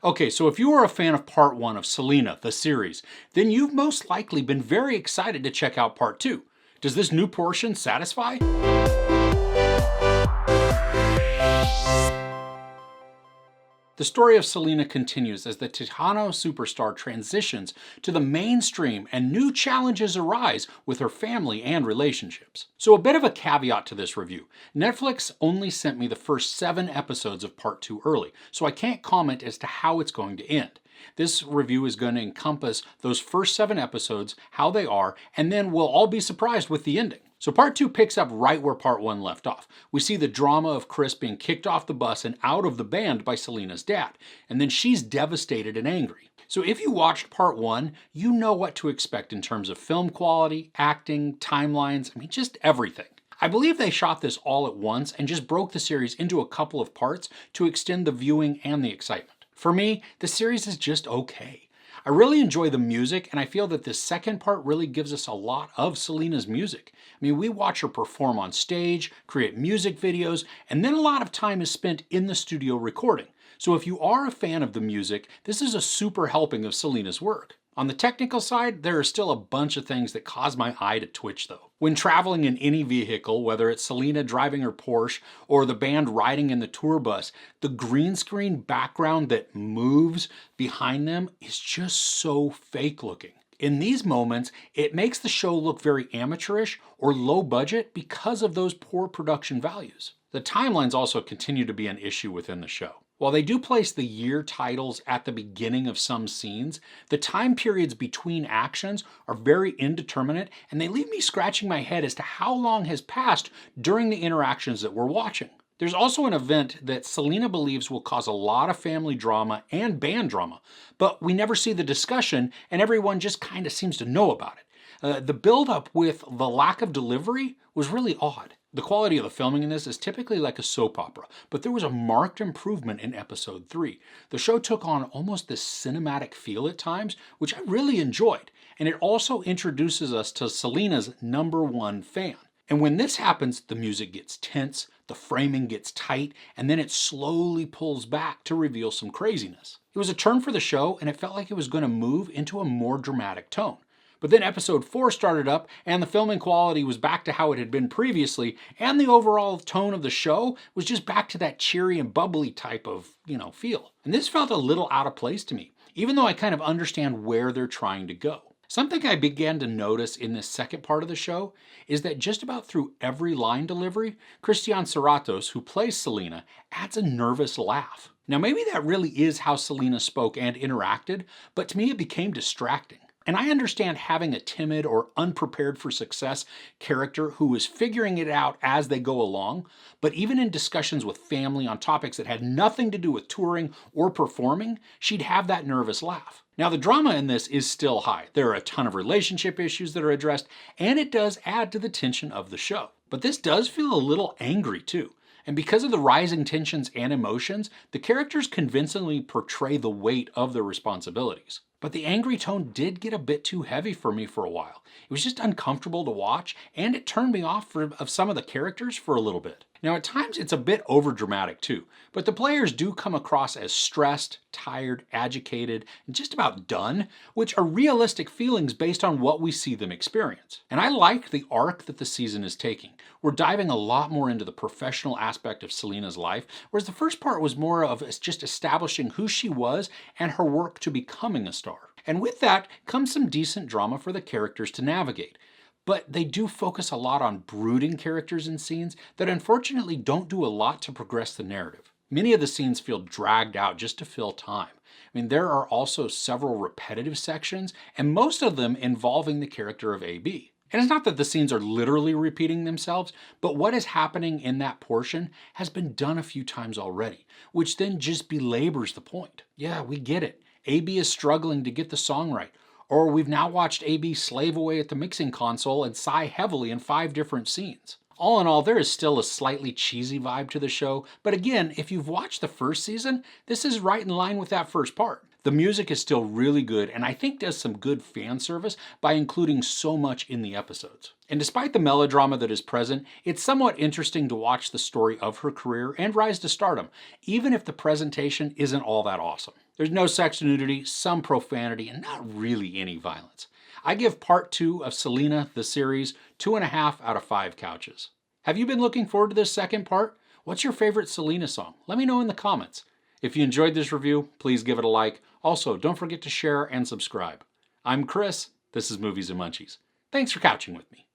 Okay, so if you are a fan of part 1 of Selena, the series, then you've most likely been very excited to check out part 2. Does this new portion satisfy? The story of Selena continues as the Tejano superstar transitions to the mainstream and new challenges arise with her family and relationships. So a bit of a caveat to this review. Netflix only sent me the first 7 episodes of part 2 early, so I can't comment as to how it's going to end. This review is going to encompass those first 7 episodes, how they are, and then we'll all be surprised with the ending. So part 2 picks up right where part 1 left off. We see the drama of Chris being kicked off the bus and out of the band by Selena's dad, and then she's devastated and angry. So if you watched part 1, you know what to expect in terms of film quality, acting, timelines, just everything. I believe they shot this all at once and just broke the series into a couple of parts to extend the viewing and the excitement. For me, the series is just okay. I really enjoy the music, and I feel that this second part really gives us a lot of Selena's music. We watch her perform on stage, create music videos, and then a lot of time is spent in the studio recording. So if you are a fan of the music, this is a super helping of Selena's work. On the technical side, there are still a bunch of things that cause my eye to twitch though. When traveling in any vehicle, whether it's Selena driving her Porsche or the band riding in the tour bus, the green screen background that moves behind them is just so fake looking. In these moments, it makes the show look very amateurish or low budget because of those poor production values. The timelines also continue to be an issue within the show. While they do place the year titles at the beginning of some scenes, the time periods between actions are very indeterminate, and they leave me scratching my head as to how long has passed during the interactions that we're watching. There's also an event that Selena believes will cause a lot of family drama and band drama, but we never see the discussion and everyone just kind of seems to know about it. The build-up with the lack of delivery was really odd. The quality of the filming in this is typically like a soap opera, but there was a marked improvement in episode 3. The show took on almost this cinematic feel at times, which I really enjoyed, and it also introduces us to Selena's #1 fan. And when this happens, the music gets tense, the framing gets tight, and then it slowly pulls back to reveal some craziness. It was a turn for the show, and it felt like it was going to move into a more dramatic tone. But then episode 4 started up and the filming quality was back to how it had been previously, and the overall tone of the show was just back to that cheery and bubbly type of, feel. And this felt a little out of place to me, even though I kind of understand where they're trying to go. Something I began to notice in this second part of the show is that just about through every line delivery, Christian Serratos, who plays Selena, adds a nervous laugh. Now maybe that really is how Selena spoke and interacted, but to me it became distracting. And I understand having a timid or unprepared for success character who is figuring it out as they go along, but even in discussions with family on topics that had nothing to do with touring or performing, she'd have that nervous laugh. Now the drama in this is still high. There are a ton of relationship issues that are addressed, and it does add to the tension of the show. But this does feel a little angry too. And because of the rising tensions and emotions, the characters convincingly portray the weight of their responsibilities. But the angry tone did get a bit too heavy for me for a while. It was just uncomfortable to watch, and it turned me off of some of the characters for a little bit. Now at times it's a bit overdramatic too, but the players do come across as stressed, tired, agitated, and just about done, which are realistic feelings based on what we see them experience. And I like the arc that the season is taking. We're diving a lot more into the professional aspect of Selena's life, whereas the first part was more of just establishing who she was and her work to becoming a star. And with that comes some decent drama for the characters to navigate. But they do focus a lot on brooding characters and scenes that unfortunately don't do a lot to progress the narrative. Many of the scenes feel dragged out just to fill time. There are also several repetitive sections, and most of them involving the character of AB. And it's not that the scenes are literally repeating themselves, but what is happening in that portion has been done a few times already, which then just belabors the point. Yeah, we get it. AB is struggling to get the song right. Or we've now watched AB slave away at the mixing console and sigh heavily in 5 different scenes. All in all, there is still a slightly cheesy vibe to the show, but again, if you've watched the first season, this is right in line with that first part. The music is still really good, and I think does some good fan service by including so much in the episodes. And despite the melodrama that is present, it's somewhat interesting to watch the story of her career and rise to stardom, even if the presentation isn't all that awesome. There's no sex nudity, some profanity, and not really any violence. I give part 2 of Selena, the series, 2.5 out of 5 couches. Have you been looking forward to this second part? What's your favorite Selena song? Let me know in the comments. If you enjoyed this review, please give it a like. Also, don't forget to share and subscribe. I'm Chris. This is Movies and Munchies. Thanks for couching with me.